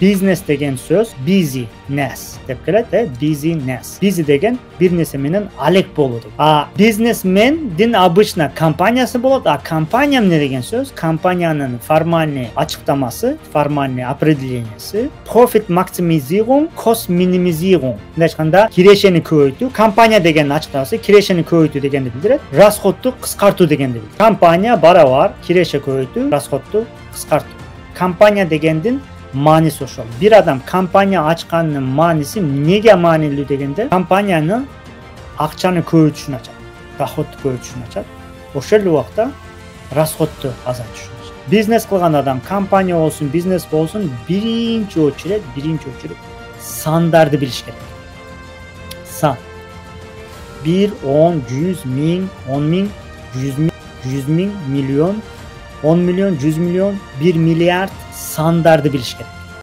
Business деген сөз business деп келеді. Business. Busy деген bir нәрсе менен алек болуу деп. А бизнесмендин обычно компаниясы болот. А компания эмне деген сөз? Компаниянын формальный ачыктамасы, формальный определениясы profit maximizierung, cost minimizierung. Мындай айтканда кирешени көбөйтүү. Компания деген ачыктамасы кирешени көбөйтүү дегенди билдирет. Расходду кыскартуу дегенди билдирет. Компания барабар киреше көбөйтүү, расходду кыскартуу. Компания дегендин мааниси ошол. Бир адам компания ачканынын мааниси эмнеге маанилүү дегенде, компанияны акчаны көбөйтүшүн ачат, доходду көбөйтүшүн ачат. Ошол убакта расходду азайтышын ачат. Бизнес кылган адам, компания болсун, бизнес болсун, биринчи очередь сандарды билиш керек. Сан. 1, 10, 100, 1000, 10 000, 100 000, 100 000, миллион, 10 миллион, 100 миллион, 1 миллиард сандарды билиш керек.